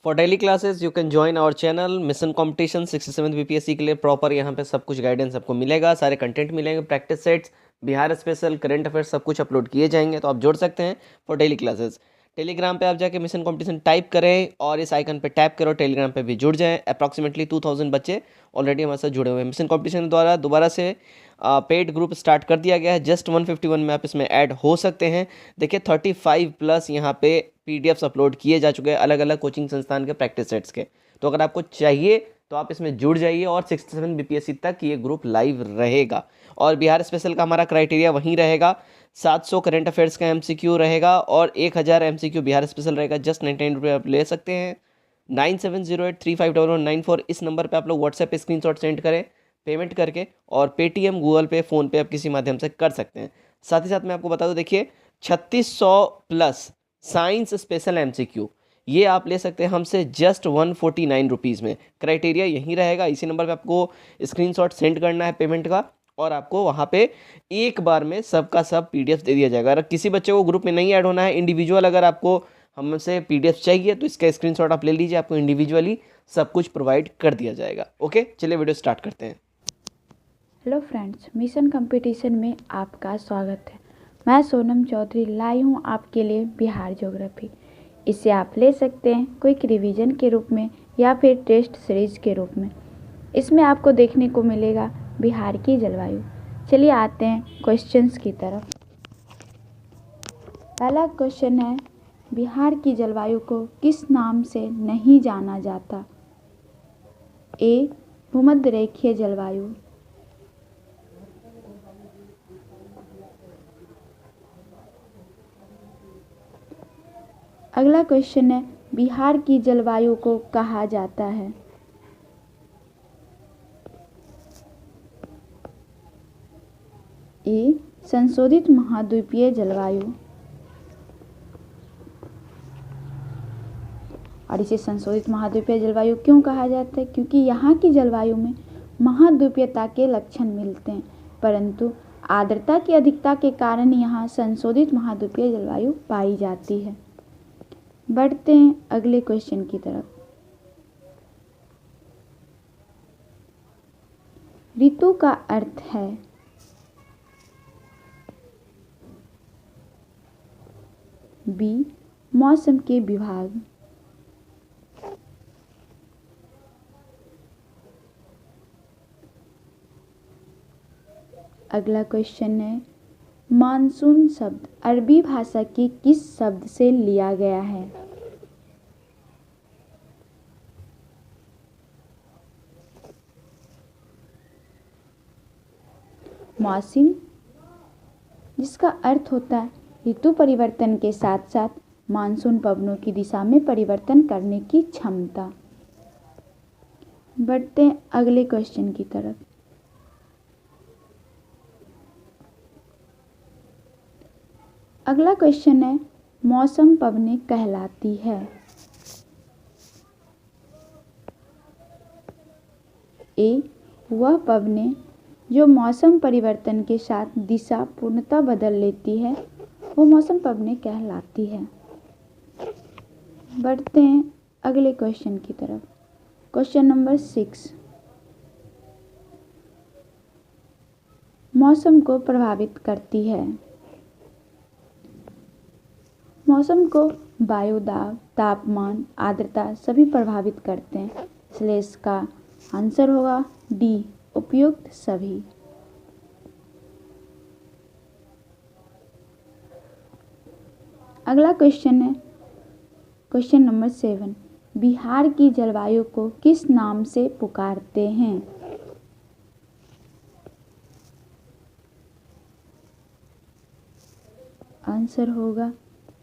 For daily classes you can join our channel mission competition 67 BPSC के लिए proper यहाँ पे सब कुछ गाइडेंस आपको मिलेगा, सारे कंटेंट मिलेंगे, practice sets, Bihar special, current affairs सब कुछ अपलोड किए जाएंगे, तो आप जोड़ सकते हैं फॉर डेली क्लासेस। टेलीग्राम पे आप जाके मिशन कंपटीशन टाइप करें और इस आइकन पे टैप करो, टेलीग्राम पे भी जुड़ जाएं। अप्रॉक्सीमेटली 2000 बच्चे ऑलरेडी हमारे साथ जुड़े हुए हैं। मिशन कंपटीशन द्वारा दोबारा से पेड ग्रुप स्टार्ट कर दिया गया है, जस्ट 151 में आप इसमें ऐड हो सकते हैं। देखिए 35 प्लस यहाँ पे पीडीएफ्स अपलोड किए जा चुके हैं अलग अलग कोचिंग संस्थान के प्रैक्टिस सेट्स के। तो अगर आपको चाहिए तो आप इसमें जुड़ जाइए और 67 बीपीएससी तक ये ग्रुप लाइव रहेगा। और बिहार स्पेशल का हमारा क्राइटेरिया वहीं रहेगा, 700 करंट अफेयर्स का एमसीक्यू रहेगा और 1000 एमसीक्यू बिहार स्पेशल रहेगा। जस्ट 99 रुपये आप ले सकते हैं। 9708351194 इस नंबर पे आप लोग व्हाट्सएप पे स्क्रीनशॉट सेंड करें पेमेंट करके, और पेटीएम, गूगल पे, फ़ोन पे आप किसी माध्यम से कर सकते हैं। साथ ही साथ मैं आपको बता दूं, देखिए 3600 प्लस साइंस स्पेशल एमसीक्यू ये आप ले सकते हैं हमसे जस्ट 149 रुपीज़ में। क्राइटेरिया यहीं रहेगा, इसी नंबर पे आपको स्क्रीनशॉट सेंड करना है पेमेंट का, और आपको वहाँ पे एक बार में सबका सब पीडीएफ दे दिया जाएगा। अगर किसी बच्चे को ग्रुप में नहीं ऐड होना है, इंडिविजुअल अगर आपको हमसे पीडीएफ चाहिए तो इसका स्क्रीनशॉट आप ले लीजिए, आपको इंडिविजुअली सब कुछ प्रोवाइड कर दिया जाएगा। ओके, चलिए वीडियो स्टार्ट करते हैं। हेलो फ्रेंड्स, मिशन कंपटीशन में आपका स्वागत है। मैं सोनम चौधरी लाई हूँ आपके लिए बिहार ज्योग्राफी। इसे आप ले सकते हैं क्विक रिवीजन के रूप में या फिर टेस्ट सीरीज के रूप में। इसमें आपको देखने को मिलेगा बिहार की जलवायु। चलिए आते हैं क्वेश्चंस की तरफ। पहला क्वेश्चन है, बिहार की जलवायु को किस नाम से नहीं जाना जाता? ए. भूमध्य रेखीय जलवायु। अगला क्वेश्चन है, बिहार की जलवायु को कहा जाता है? ए. संशोधित महाद्वीपीय जलवायु। और इसे संशोधित महाद्वीपीय जलवायु क्यों कहा जाता है? क्योंकि यहाँ की जलवायु में महाद्वीपीयता के लक्षण मिलते हैं, परंतु आर्द्रता की अधिकता के कारण यहाँ संशोधित महाद्वीपीय जलवायु पाई जाती है। बढ़ते हैं अगले क्वेश्चन की तरफ। ऋतु का अर्थ है? बी. मौसम के विभाग। अगला क्वेश्चन है, मानसून शब्द अरबी भाषा के किस शब्द से लिया गया है? मौसम, जिसका अर्थ होता है ऋतु परिवर्तन के साथ साथ मानसून पवनों की दिशा में परिवर्तन करने की क्षमता। बढ़ते हैं अगले क्वेश्चन की तरफ। अगला क्वेश्चन है, मौसम पवनें कहलाती है? ए. वह पवनें जो मौसम परिवर्तन के साथ दिशा पूर्णतः बदल लेती है वो मौसम पवनें कहलाती है। बढ़ते हैं अगले क्वेश्चन की तरफ। क्वेश्चन नंबर 6, मौसम को प्रभावित करती है? मौसम को वायु दाब, तापमान, आर्द्रता सभी प्रभावित करते हैं, इसलिए इसका आंसर होगा डी, उपयुक्त सभी। अगला क्वेश्चन है क्वेश्चन नंबर 7, बिहार की जलवायु को किस नाम से पुकारते हैं? आंसर होगा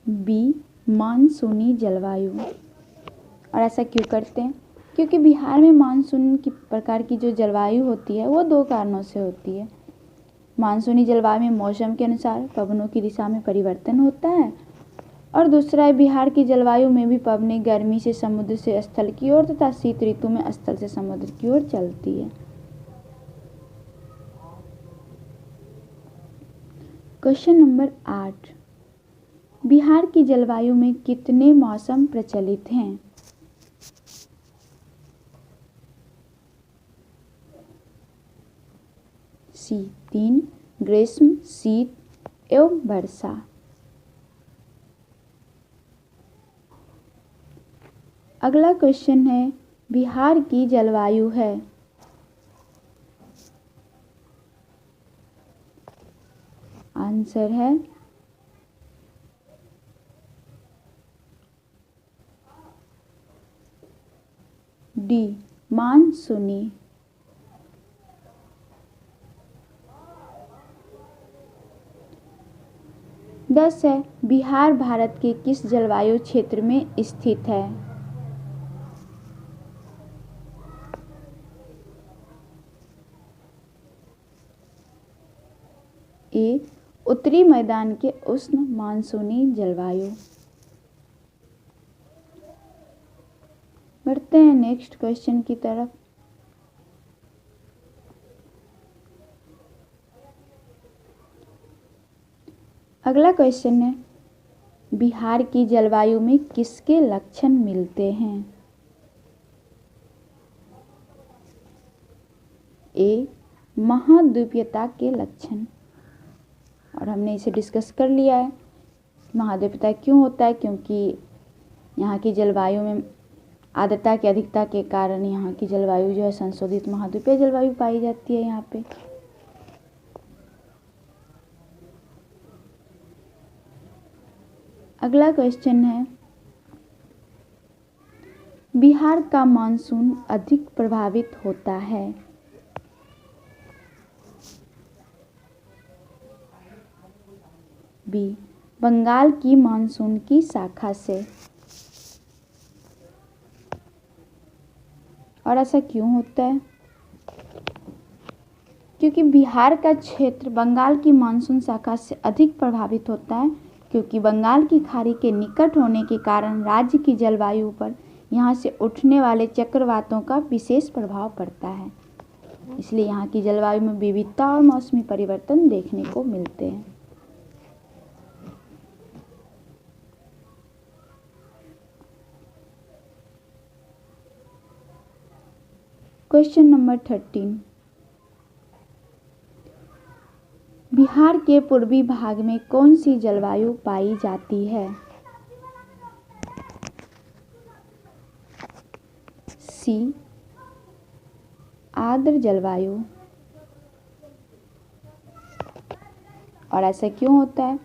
बी, मानसूनी जलवायु। और ऐसा क्यों करते हैं? क्योंकि बिहार में मानसून की प्रकार की जो जलवायु होती है वो दो कारणों से होती है। मानसूनी जलवायु में मौसम के अनुसार पवनों की दिशा में परिवर्तन होता है, और दूसरा है बिहार की जलवायु में भी पवनें गर्मी से समुद्र से स्थल की ओर तथा शीत ऋतु में स्थल से समुद्र की ओर चलती है। क्वेश्चन नंबर 8, बिहार की जलवायु में कितने मौसम प्रचलित हैं? सी 3 ग्रीष्म, शीत एवं वर्षा। अगला क्वेश्चन है बिहार की जलवायु है। आंसर है डी मानसूनी। 10 है बिहार भारत के किस जलवायु क्षेत्र में स्थित है? ए उत्तरी मैदान के उष्ण मानसूनी जलवायु। बढ़ते हैं नेक्स्ट क्वेश्चन की तरफ। अगला क्वेश्चन है बिहार की जलवायु में किसके लक्षण मिलते हैं? ए महाद्वीपीयता के लक्षण, और हमने इसे डिस्कस कर लिया है। महाद्वीपीयता क्यों होता है? क्योंकि यहाँ की जलवायु में आर्द्रता की अधिकता के कारण यहाँ की जलवायु जो है संशोधित महाद्वीपीय जलवायु पाई जाती है यहाँ पे। अगला क्वेश्चन है बिहार का मानसून अधिक प्रभावित होता है? बी बंगाल की मानसून की शाखा से, और ऐसा क्यों होता है? क्योंकि बिहार का क्षेत्र बंगाल की मानसून शाखा से अधिक प्रभावित होता है, क्योंकि बंगाल की खाड़ी के निकट होने के कारण राज्य की जलवायु पर यहाँ से उठने वाले चक्रवातों का विशेष प्रभाव पड़ता है। इसलिए यहाँ की जलवायु में विविधता और मौसमी परिवर्तन देखने को मिलते हैं। क्वेश्चन नंबर 13 बिहार के पूर्वी भाग में कौन सी जलवायु पाई जाती है? सी आर्द्र जलवायु, और ऐसा क्यों होता है?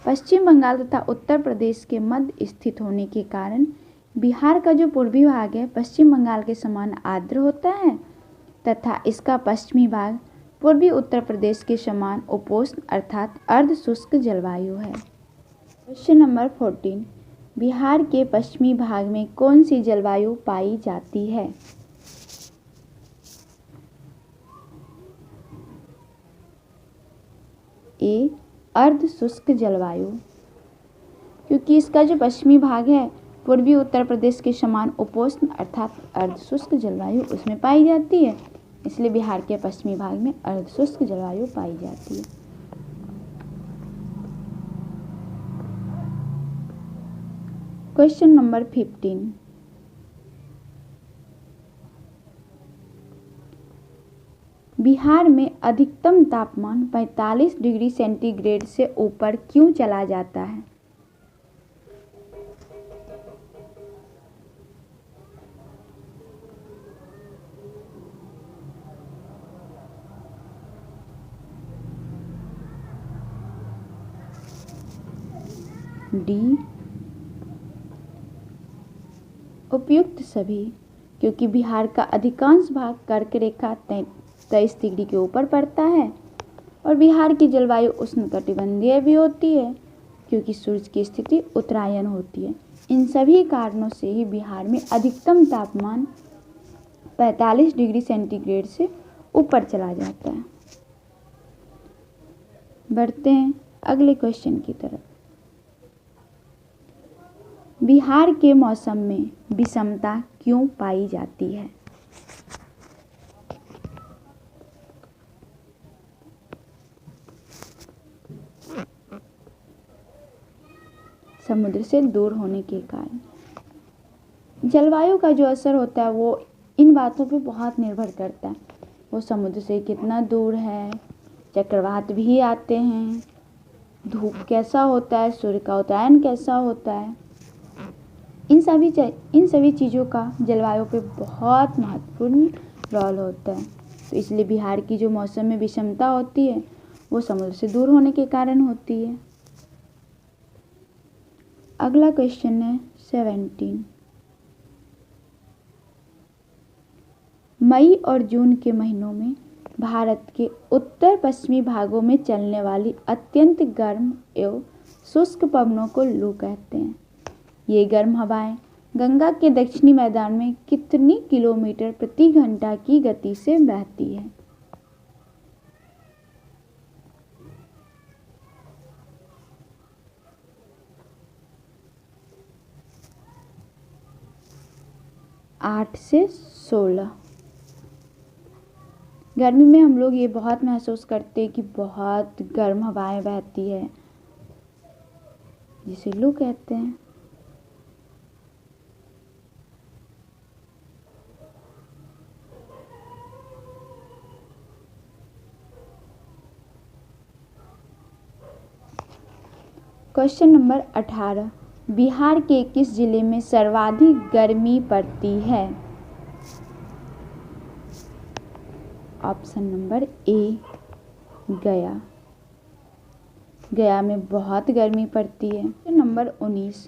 पश्चिम बंगाल तथा उत्तर प्रदेश के मध्य स्थित होने के कारण बिहार का जो पूर्वी भाग है पश्चिम बंगाल के समान आर्द्र होता है, तथा इसका पश्चिमी भाग पूर्वी उत्तर प्रदेश के समान उपोष्ण अर्थात अर्ध शुष्क जलवायु है। क्वेश्चन नंबर 14 बिहार के पश्चिमी भाग में कौन सी जलवायु पाई जाती है? ए अर्ध शुष्क जलवायु, क्योंकि इसका जो पश्चिमी भाग है पूर्वी उत्तर प्रदेश के समान उपोष्ण अर्थात अर्ध शुष्क जलवायु उसमें पाई जाती है, इसलिए बिहार के पश्चिमी भाग में अर्ध शुष्क जलवायु पाई जाती है। क्वेश्चन नंबर 15 बिहार में अधिकतम तापमान 45 डिग्री सेंटीग्रेड से ऊपर क्यों चला जाता है? डी उपयुक्त सभी, क्योंकि बिहार का अधिकांश भाग कर्क रेखा 23 डिग्री के ऊपर पड़ता है, और बिहार की जलवायु उष्णकटिबंधीय भी होती है क्योंकि सूर्य की स्थिति उत्तरायण होती है। इन सभी कारणों से ही बिहार में अधिकतम तापमान 45 डिग्री सेंटीग्रेड से ऊपर चला जाता है। बढ़ते हैं अगले क्वेश्चन की तरफ। बिहार के मौसम में विषमता क्यों पाई जाती है? समुद्र से दूर होने के कारण जलवायु का जो असर होता है वो इन बातों पे बहुत निर्भर करता है वो समुद्र से कितना दूर है, चक्रवात भी आते हैं, धूप कैसा होता है, सूर्य का उत्तरायण कैसा होता है, इन सभी चीज़ों का जलवायु पे बहुत महत्वपूर्ण रोल होता है। तो इसलिए बिहार की जो मौसम में विषमता होती है वो समुद्र से दूर होने के कारण होती है। अगला क्वेश्चन है 17। मई और जून के महीनों में भारत के उत्तर पश्चिमी भागों में चलने वाली अत्यंत गर्म एवं शुष्क पवनों को लू कहते हैं। ये गर्म हवाएं गंगा के दक्षिणी मैदान में कितनी किलोमीटर प्रति घंटा की गति से बहती है? आठ से 16। गर्मी में हम लोग ये बहुत महसूस करते हैं कि बहुत गर्म हवाएं बहती है, जिसे लू कहते हैं। Question number 18। बिहार के किस जिले में सर्वाधिक गर्मी पड़ती है? ऑप्शन नंबर ए गया। गया में बहुत गर्मी पड़ती है। नंबर 19।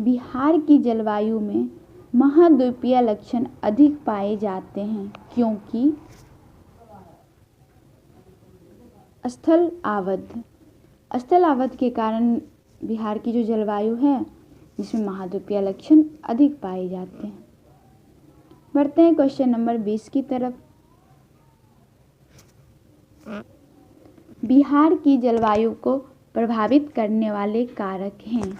बिहार की जलवायु में महाद्वीपीय लक्षण अधिक पाए जाते हैं क्योंकि स्थल आवध के कारण बिहार की जो जलवायु है जिसमें महाद्वीपीय लक्षण अधिक पाए जाते हैं। बढ़ते हैं क्वेश्चन नंबर 20 की तरफ। बिहार की जलवायु को प्रभावित करने वाले कारक हैं।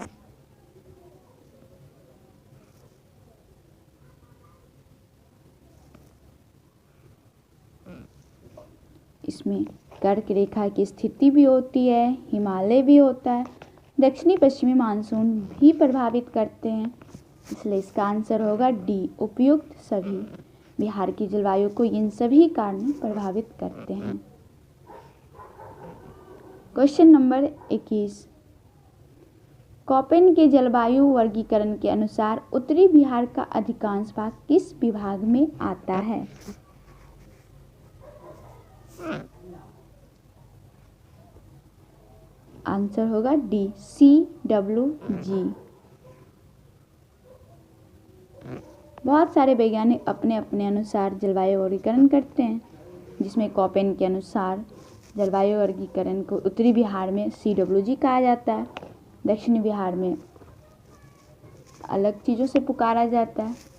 इसमें कर्क रेखा की स्थिति भी होती है, हिमालय भी होता है, दक्षिणी पश्चिमी मानसून भी प्रभावित करते हैं। इसलिए इसका आंसर होगा डी, उपयुक्त सभी। बिहार की जलवायु को इन सभी कारण प्रभावित करते हैं। Question number 21। कॉपेन के जलवायु वर्गीकरण के अनुसार उत्तरी बिहार का अधिकांश भाग किस विभाग में आता है? आंसर होगा डी, CWG। बहुत सारे वैज्ञानिक अपने अपने अनुसार जलवायु वर्गीकरण करते हैं, जिसमें कॉपेन के अनुसार जलवायु वर्गीकरण को उत्तरी बिहार में CWG कहा जाता है, दक्षिणी बिहार में अलग चीज़ों से पुकारा जाता है।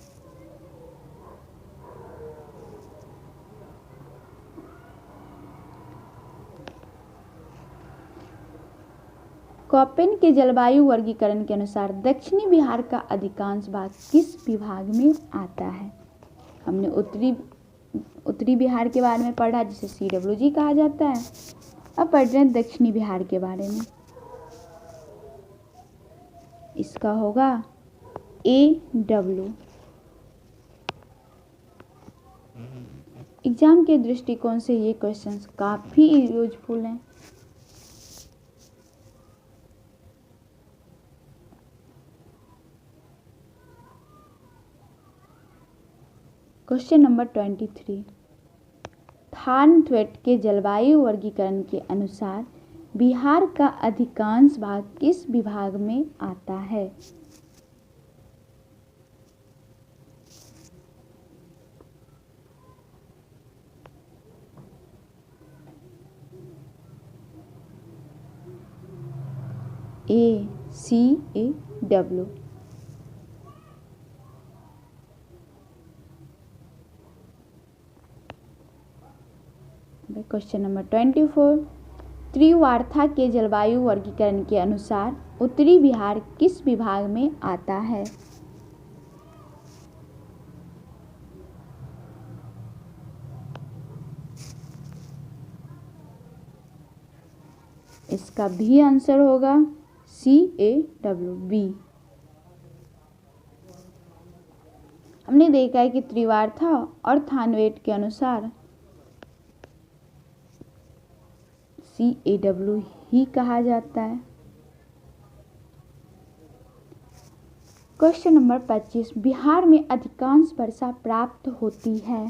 कॉपेन के जलवायु वर्गीकरण के अनुसार दक्षिणी बिहार का अधिकांश भाग किस विभाग में आता है? हमने उत्तरी बिहार के बारे में पढ़ा जिसे CWG कहा जाता है। अब पढ़ रहे हैं दक्षिणी बिहार के बारे में। इसका होगा AW। एग्जाम के दृष्टिकोण से ये क्वेश्चंस काफ़ी यूजफुल हैं। Question number 23। थार्नथ्वेट के जलवायु वर्गीकरण के अनुसार बिहार का अधिकांश भाग किस विभाग में आता है? CAW। Question number 24। त्रिवार्था के जलवायु वर्गीकरण के अनुसार उत्तरी बिहार किस विभाग में आता है? इसका भी आंसर होगा CAWB। हमने देखा है कि त्रिवार्था और थानवेट के अनुसार CAW ही कहा जाता है। क्वेश्चन नंबर 25, बिहार में अधिकांश वर्षा प्राप्त होती है।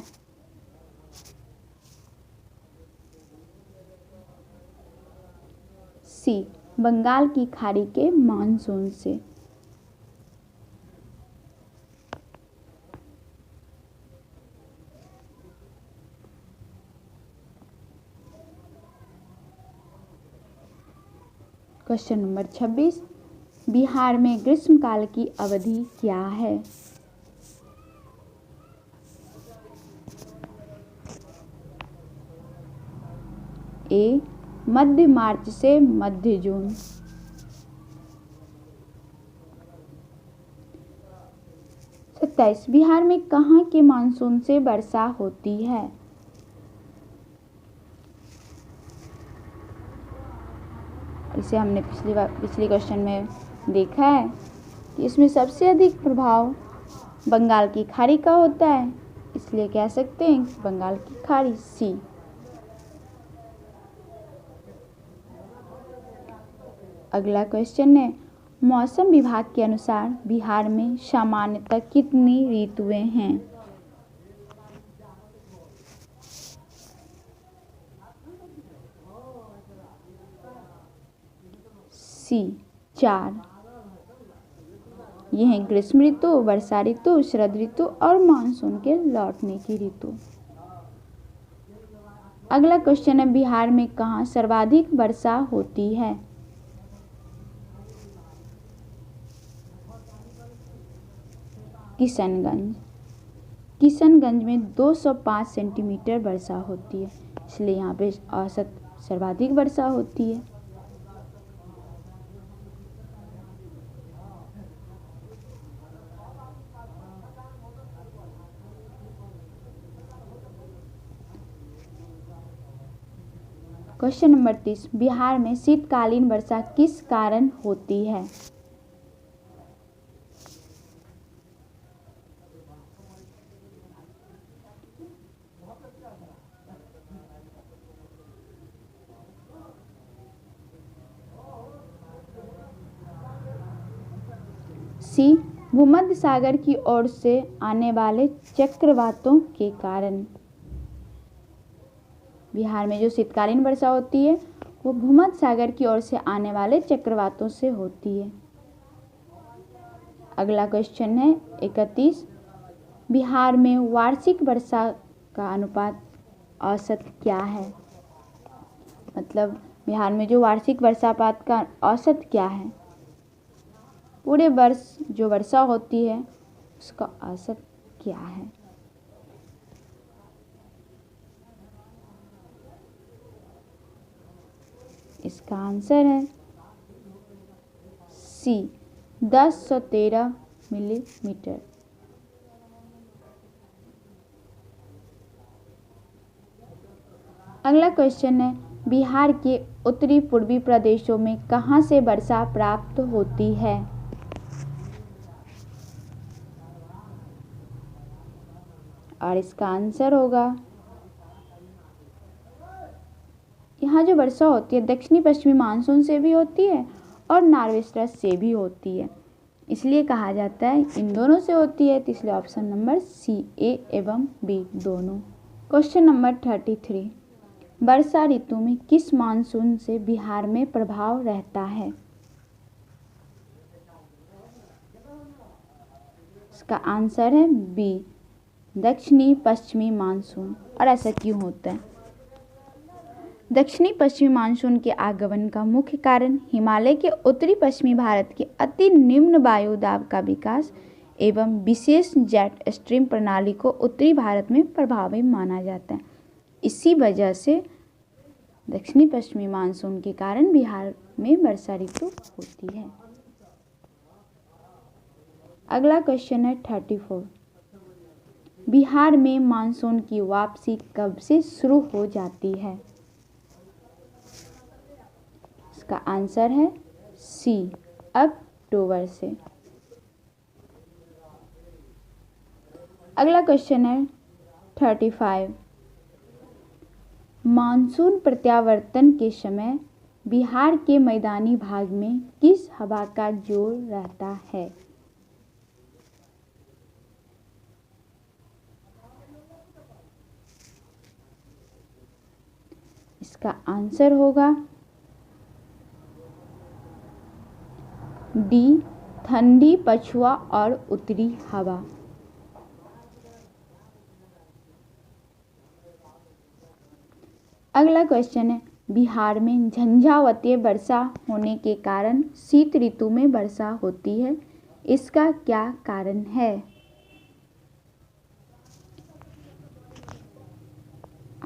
सी, बंगाल की खाड़ी के मानसून से। क्वेश्चन नंबर 26, बिहार में ग्रीष्मकाल की अवधि क्या है। ए, मध्य मार्च से मध्य जून। 27, बिहार में कहाँ के मानसून से वर्षा होती है। इसे हमने पिछले क्वेश्चन में देखा है कि इसमें सबसे अधिक प्रभाव बंगाल की खाड़ी का होता है, इसलिए कह सकते हैं बंगाल की खाड़ी। सी। अगला क्वेश्चन है, मौसम विभाग के अनुसार बिहार में सामान्यतः कितनी ऋतुएं हैं। सी, 4। ये हैं ग्रीष्म ऋतु, वर्षा ऋतु, शरद ऋतु और मानसून के लौटने की ऋतु। अगला क्वेश्चन है, बिहार में कहाँ सर्वाधिक वर्षा होती है। किशनगंज। किशनगंज में 205 सेंटीमीटर वर्षा होती है, इसलिए यहाँ पे औसत सर्वाधिक वर्षा होती है। क्वेश्चन नंबर 30, बिहार में शीतकालीन वर्षा किस कारण होती है। सी, भूमध्य सागर की ओर से आने वाले चक्रवातों के कारण। बिहार में जो शीतकालीन वर्षा होती है वो भूमध्य सागर की ओर से आने वाले चक्रवातों से होती है। अगला क्वेश्चन है 31, बिहार में वार्षिक वर्षा का अनुपात औसत क्या है। मतलब बिहार में जो वार्षिक वर्षापात का औसत क्या है, पूरे वर्ष जो वर्षा होती है उसका औसत क्या है। इसका आंसर है सी, 1013 मिलीमीटर। अगला क्वेश्चन है, बिहार के उत्तरी पूर्वी प्रदेशों में कहाँ से वर्षा प्राप्त होती है। और इसका आंसर होगा, यहाँ जो वर्षा होती है दक्षिणी पश्चिमी मानसून से भी होती है और नॉर्वे स्ट्रस से भी होती है, इसलिए कहा जाता है इन दोनों से होती है, तो इसलिए ऑप्शन नंबर सी, ए एवं बी दोनों। क्वेश्चन नंबर 33, वर्षा ऋतु में किस मानसून से बिहार में प्रभाव रहता है। इसका आंसर है बी, दक्षिणी पश्चिमी मानसून। और ऐसा क्यों होता है। दक्षिणी पश्चिमी मानसून के आगमन का मुख्य कारण हिमालय के उत्तरी पश्चिमी भारत के अति निम्न वायु दाब का विकास एवं विशेष जेट स्ट्रीम प्रणाली को उत्तरी भारत में प्रभावी माना जाता है। इसी वजह से दक्षिणी पश्चिमी मानसून के कारण बिहार में वर्षा ऋतु होती है। अगला क्वेश्चन है 34, बिहार में मानसून की वापसी कब से शुरू हो जाती है। इसका आंसर है सी, अक्टूबर से। अगला क्वेश्चन है 35, मानसून प्रत्यावर्तन के समय बिहार के मैदानी भाग में किस हवा का जोर रहता है? इसका आंसर होगा डी, ठंडी पछुआ और उत्तरी हवा। अगला क्वेश्चन है, बिहार में झंझावातीय वर्षा होने के कारण शीत ऋतु में वर्षा होती है, इसका क्या कारण है?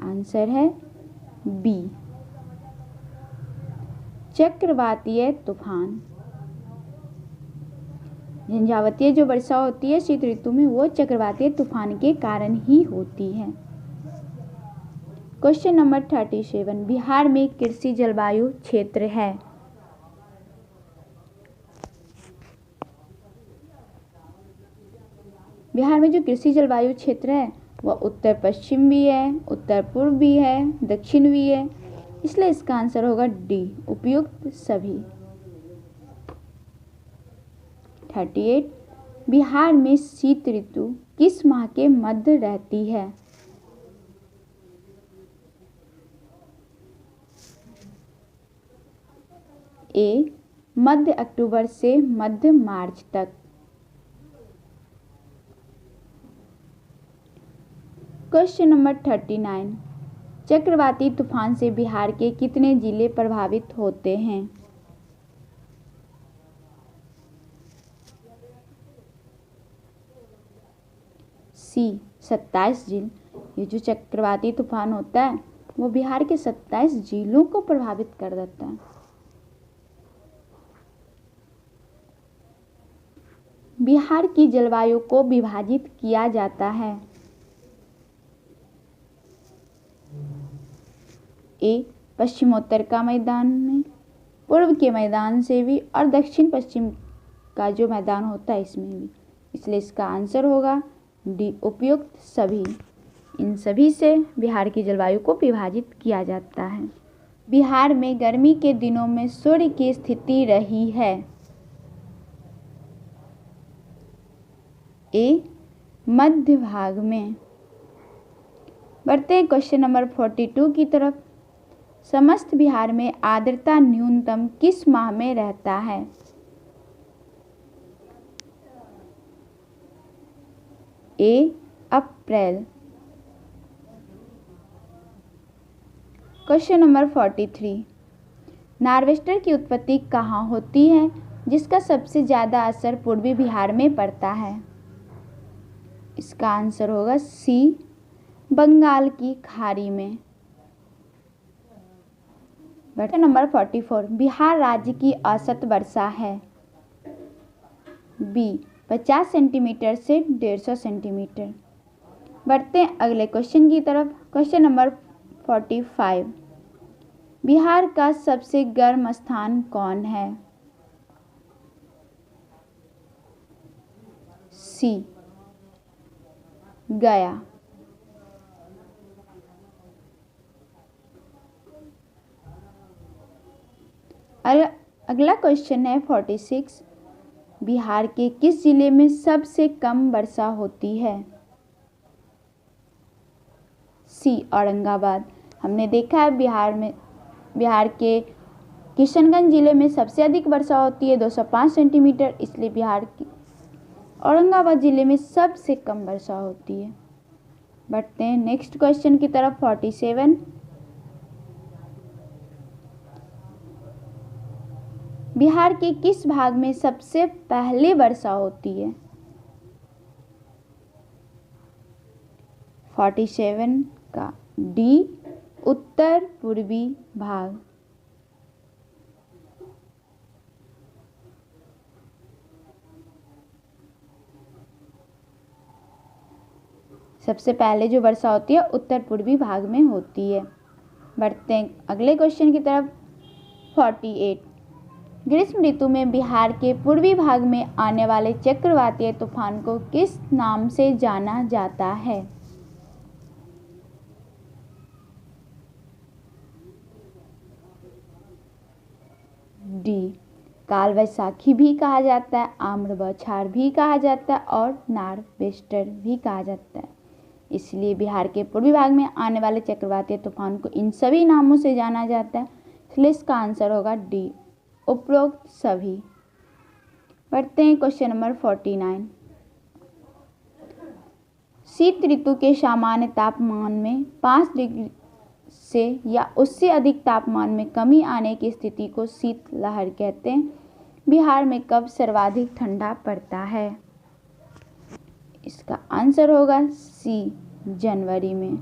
आंसर है बी, चक्रवातीय तूफान। झंझावातीय जो वर्षा होती है शीत ऋतु में वो चक्रवातीय तूफान के कारण ही होती है। क्वेश्चन नंबर 37, बिहार में कृषि जलवायु क्षेत्र है। बिहार में जो कृषि जलवायु क्षेत्र है वह उत्तर पश्चिम भी है, उत्तर पूर्व भी है, दक्षिण भी है, इसलिए इसका आंसर होगा डी, उपयुक्त सभी। 38, बिहार में शीत ऋतु किस माह के मध्य रहती है? ए, मध्य अक्टूबर से मध्य मार्च तक। क्वेश्चन नंबर 39, चक्रवाती तूफान से बिहार के कितने जिले प्रभावित होते हैं? सी, 27 जिले। ये जो चक्रवाती तूफान होता है वो बिहार के 27 जिलों को प्रभावित कर देता है। बिहार की जलवायु को विभाजित किया जाता है। ए, पश्चिमोत्तर का मैदान में, पूर्व के मैदान से भी और दक्षिण पश्चिम का जो मैदान होता है इसमें भी, इसलिए इसका आंसर होगा डी, उपयुक्त सभी। इन सभी से बिहार की जलवायु को विभाजित किया जाता है। बिहार में गर्मी के दिनों में सूर्य की स्थिति रही है। ए, मध्य भाग में। बढ़ते हैं क्वेश्चन नंबर 42 की तरफ। समस्त बिहार में आर्द्रता न्यूनतम किस माह में रहता है? ए, अप्रैल। क्वेश्चन नंबर 43, नार्वेस्टर की उत्पत्ति कहाँ होती है जिसका सबसे ज़्यादा असर पूर्वी बिहार में पड़ता है? इसका आंसर होगा सी, बंगाल की खाड़ी में। क्वेश्चन नंबर 44, बिहार राज्य की औसत वर्षा है। बी, 50 सेंटीमीटर से 150 सेंटीमीटर। बढ़ते हैं अगले क्वेश्चन की तरफ। क्वेश्चन नंबर 45, बिहार का सबसे गर्म स्थान कौन है? सी, गया। अगला क्वेश्चन है 46, बिहार के किस जिले में सबसे कम वर्षा होती है? सी, औरंगाबाद। हमने देखा है बिहार के किशनगंज जिले में सबसे अधिक वर्षा होती है 205 सेंटीमीटर, इसलिए बिहार की औरंगाबाद जिले में सबसे कम वर्षा होती है। बढ़ते हैं नेक्स्ट क्वेश्चन की तरफ। 47, बिहार के किस भाग में सबसे पहले वर्षा होती है? 47 का डी, उत्तर पूर्वी भाग। सबसे पहले जो वर्षा होती है उत्तर पूर्वी भाग में होती है। बढ़ते हैं अगले क्वेश्चन की तरफ। 48, ग्रीष्म ऋतु में बिहार के पूर्वी भाग में आने वाले चक्रवातीय तूफान को किस नाम से जाना जाता है? डी काल वैसाखी भी कहा जाता है, आम्र बौछार भी कहा जाता है और नार्वेस्टर भी कहा जाता है। इसलिए बिहार के पूर्वी भाग में आने वाले चक्रवातीय तूफान को इन सभी नामों से जाना जाता है, इसलिए इसका आंसर होगा डी उपरोक्त सभी। पढ़ते हैं क्वेश्चन नंबर 49। शीत ऋतु के सामान्य तापमान में 5 डिग्री से या उससे अधिक तापमान में कमी आने की स्थिति को शीत लहर कहते हैं। बिहार में कब सर्वाधिक ठंडा पड़ता है? इसका आंसर होगा सी जनवरी में।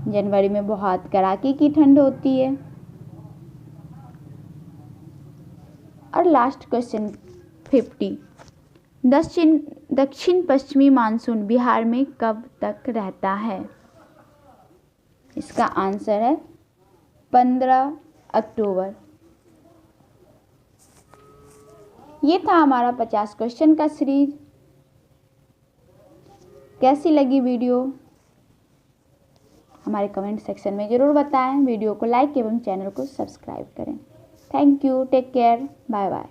जनवरी में बहुत कड़ाके की ठंड होती है। और लास्ट क्वेश्चन 50। दक्षिण पश्चिमी मानसून बिहार में कब तक रहता है? इसका आंसर है 15 अक्टूबर। ये था हमारा 50 क्वेश्चन का सीरीज। कैसी लगी वीडियो हमारे कमेंट सेक्शन में ज़रूर बताएं। वीडियो को लाइक एवं चैनल को सब्सक्राइब करें। Thank you, take care, bye bye.